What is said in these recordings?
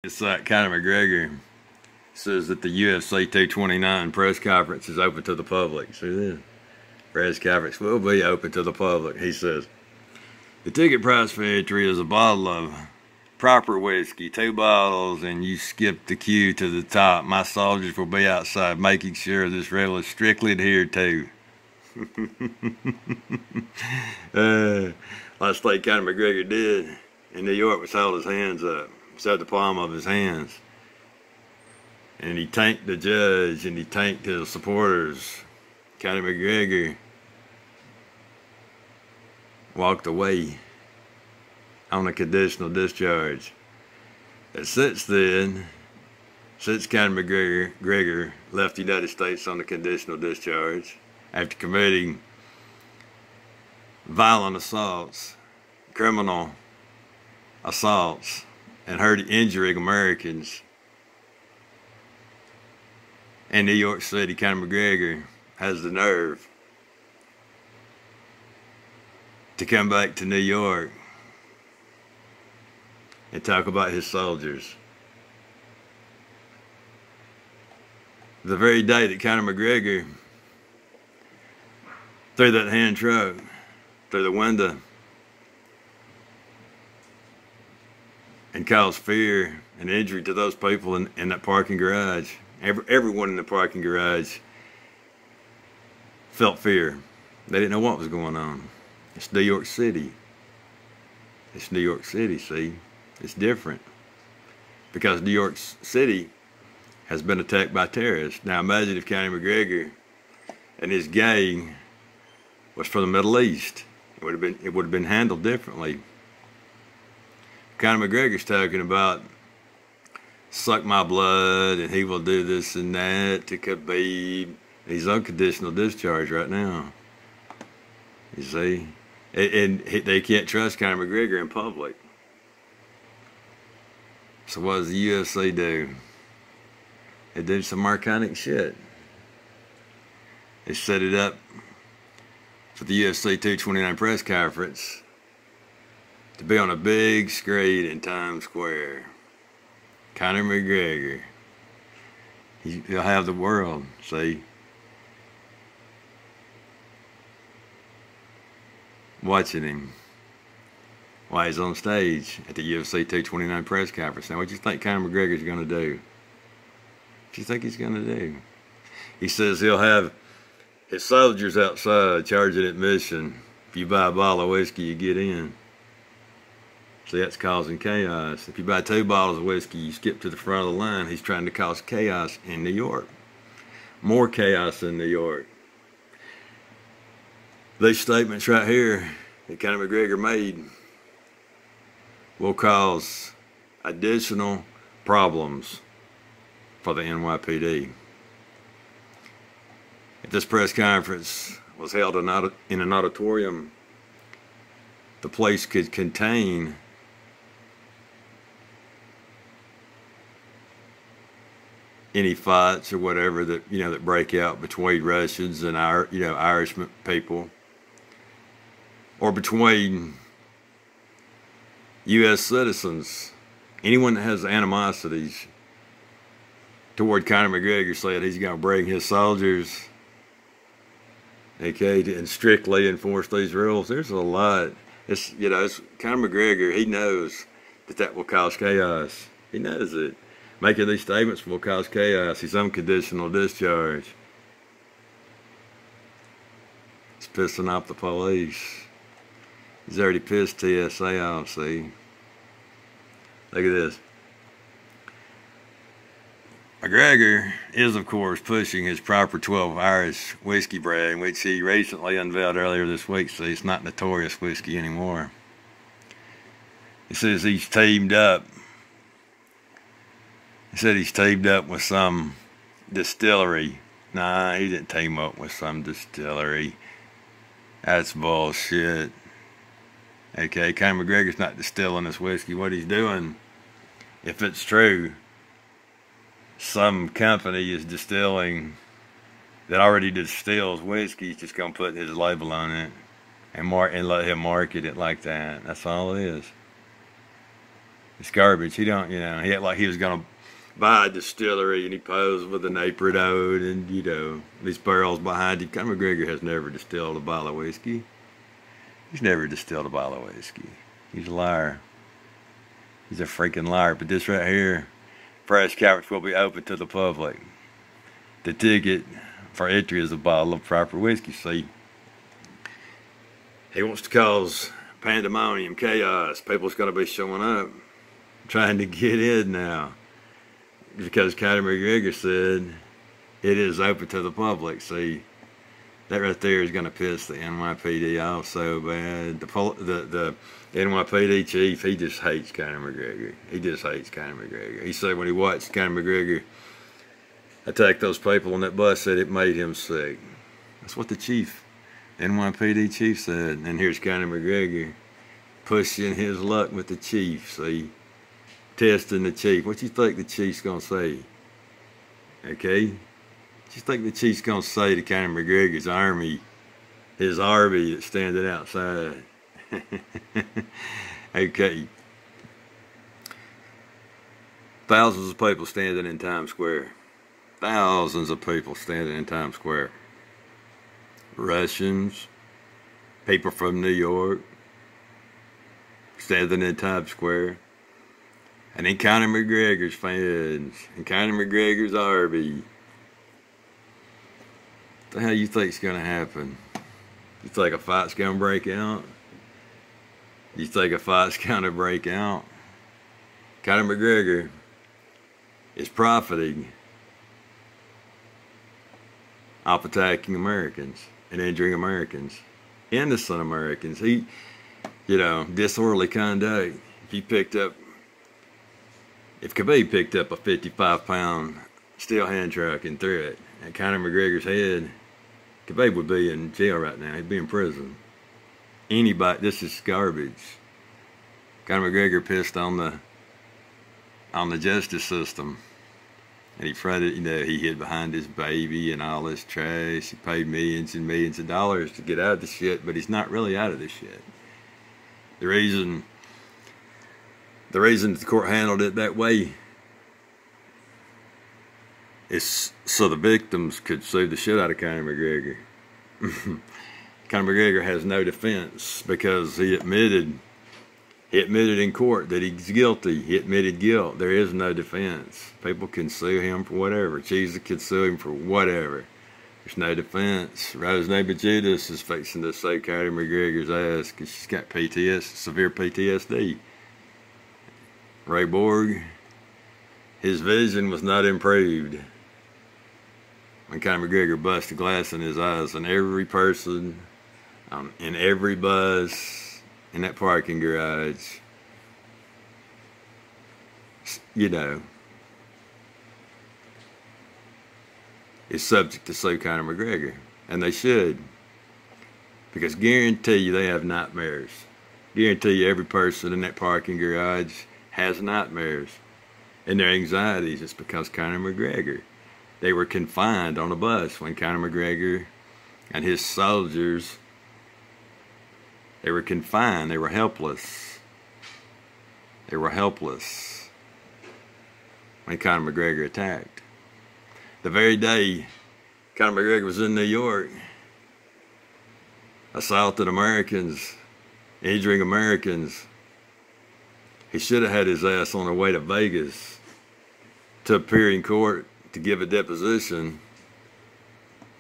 It's like Conor McGregor says that the UFC 229 press conference is open to the public. See this? Press conference will be open to the public. He says, the ticket price for entry is a bottle of proper whiskey, 2 bottles, and you skip the queue to the top. My soldiers will be outside making sure this rule is strictly adhered to. Last thing Conor McGregor did in New York was hold his hands up. Set the palm of his hands, and he tanked the judge and he tanked his supporters. Conor McGregor walked away on a conditional discharge. And since then, since Conor McGregor left the United States on a conditional discharge after committing violent assaults, criminal assaults, and injuring Americans in New York City, Conor McGregor has the nerve to come back to New York and talk about his soldiers. The very day that Conor McGregor threw that hand truck through the window and caused fear and injury to those people in that parking garage. Everyone in the parking garage felt fear. They didn't know what was going on. It's New York City. It's New York City, see? It's different. Because New York City has been attacked by terrorists. Now imagine if Conor McGregor and his gang was from the Middle East. It would have been handled differently. Conor McGregor's talking about suck my blood and he will do this and that to Khabib. He's unconditional discharge right now. You see? And they can't trust Conor McGregor in public. So what does the UFC do? They do some archonic shit. They set it up for the UFC 229 press conference to be on a big screen in Times Square. Conor McGregor. He'll have the world, see? Watching him while he's on stage at the UFC 229 press conference. Now, what do you think Conor McGregor's going to do? What do you think he's going to do? He says he'll have his soldiers outside charging admission. If you buy a bottle of whiskey, you get in. See, that's causing chaos. If you buy 2 bottles of whiskey, you skip to the front of the line. He's trying to cause chaos in New York. More chaos in New York. These statements right here that Conor McGregor made will cause additional problems for the NYPD. If this press conference was held in an auditorium, the place could contain any fights or whatever that that break out between Russians and Irish people, or between U.S. citizens. Anyone that has animosities toward Conor McGregor said he's going to bring his soldiers, okay, and strictly enforce these rules. There's a lot. It's Conor McGregor. He knows that will cause chaos. He knows it. Making these statements will cause chaos. He's unconditional discharge. He's pissing off the police. He's already pissed TSA off, see? Look at this. McGregor is, of course, pushing his proper 12 Irish whiskey brand, which he recently unveiled earlier this week. See, it's not notorious whiskey anymore. He says he's teamed up. He said he's teamed up with some distillery. Nah, he didn't team up with some distillery. That's bullshit. Okay, Conor McGregor's not distilling this whiskey. What he's doing, if it's true, some company is distilling that already distills whiskey. He's just going to put his label on it and let him market it like that. That's all it is. It's garbage. He don't, he act like he was gonna buy a distillery, and he posed with an apron on, and these barrels behind him. Conor McGregor has never distilled a bottle of whiskey. He's never distilled a bottle of whiskey. He's a liar. He's a freaking liar. But this right here, press conference will be open to the public. The ticket for entry is a bottle of proper whiskey. See, he wants to cause pandemonium, chaos. People's going to be showing up, trying to get in now, because Conor McGregor said it is open to the public. See, that right there is going to piss the NYPD off so bad. The NYPD chief, he just hates Conor McGregor. He just hates Conor McGregor. He said when he watched Conor McGregor attack those people on that bus, said it made him sick. That's what the chief, NYPD chief, said. And here's Conor McGregor pushing his luck with the chief. See, testing the chief. What you think the chief's gonna say? Okay, what you think the chief's gonna say to Conor McGregor's army, his army that's standing outside? Okay, thousands of people standing in Times Square. Thousands of people standing in Times Square. Russians, people from New York, standing in Times Square. And then Conor McGregor's fans, and Conor McGregor's army. What the hell you think's gonna happen? You think a fight's gonna break out? You think a fight's gonna break out? Conor McGregor is profiting off attacking Americans and injuring Americans, innocent Americans. He, disorderly conduct. If Khabib picked up a 55-pound steel hand truck and threw it at Conor McGregor's head, Khabib would be in jail right now. He'd be in prison. Anybody, this is garbage. Conor McGregor pissed on the justice system. And he fronted, he hid behind his baby and all this trash. He paid millions and millions of dollars to get out of the shit, but he's not really out of this shit. The reason the court handled it that way is so the victims could sue the shit out of Conor McGregor. Conor McGregor has no defense because he admitted in court that he's guilty. He admitted guilt. There is no defense. People can sue him for whatever. Jesus could sue him for whatever. There's no defense. Rose Namajunas is fixing to sue Conor McGregor's ass because she's got severe PTSD. Ray Borg, his vision was not improved when Conor McGregor busted glass in his eyes, and every person in every bus in that parking garage, is subject to sue Conor McGregor. And they should. Because guarantee you they have nightmares. Guarantee you every person in that parking garage has nightmares. And their anxieties is because Conor McGregor. They were confined on a bus when Conor McGregor and his soldiers, they were confined. They were helpless. They were helpless when Conor McGregor attacked. The very day Conor McGregor was in New York, assaulted Americans, injuring Americans, he should have had his ass on the way to Vegas to appear in court to give a deposition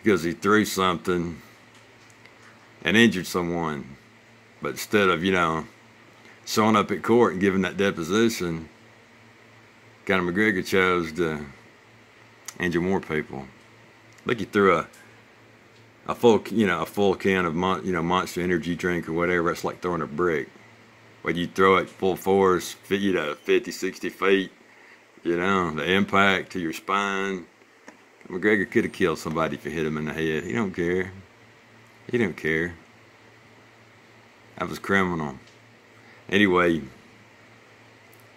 because he threw something and injured someone. But instead of, showing up at court and giving that deposition, Conor McGregor chose to injure more people. Like he threw a full can of Monster Energy drink or whatever. It's like throwing a brick. When you throw it full force, 50, 60 feet, the impact to your spine. McGregor could have killed somebody if you hit him in the head. He don't care. He don't care. That was criminal. Anyway,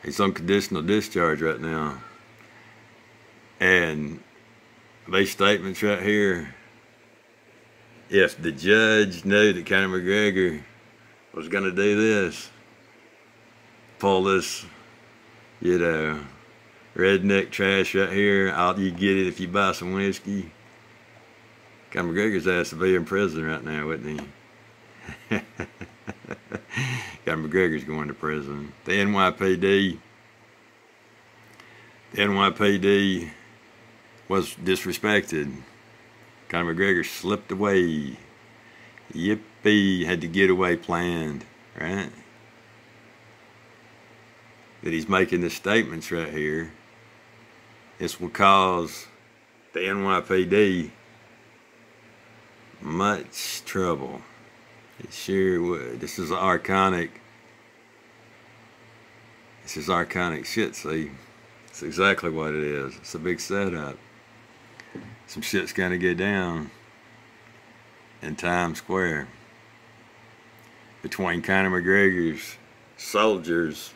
he's on conditional discharge right now. And these statements right here, if the judge knew that Conor McGregor was going to do this, pull this You know, redneck trash right here. You get it if you buy some whiskey. Conor McGregor's asked to be in prison right now, wouldn't he? Conor McGregor's going to prison. The NYPD was disrespected. Conor McGregor slipped away. Yippee, had the getaway planned, right? That he's making the statements right here. This will cause the NYPD much trouble. It sure would. This is archonic shit, see? It's exactly what it is. It's a big setup. Some shit's gonna get down in Times Square between Conor McGregor's soldiers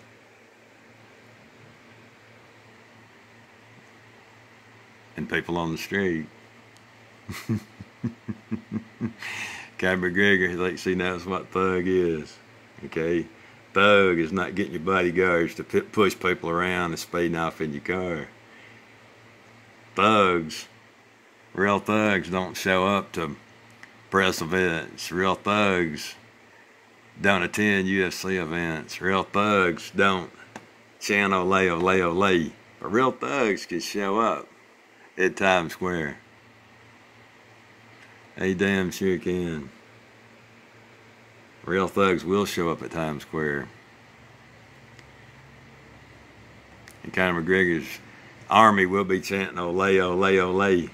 and people on the street. Conor McGregor, he knows what thug is. Okay? Thug is not getting your bodyguards to push people around and speeding off in your car. Thugs, real thugs don't show up to press events. Real thugs don't attend UFC events. Real thugs don't chant ole, ole, ole. But real thugs can show up at Times Square. They damn sure can. Real thugs will show up at Times Square. And Conor McGregor's army will be chanting ole, ole, ole.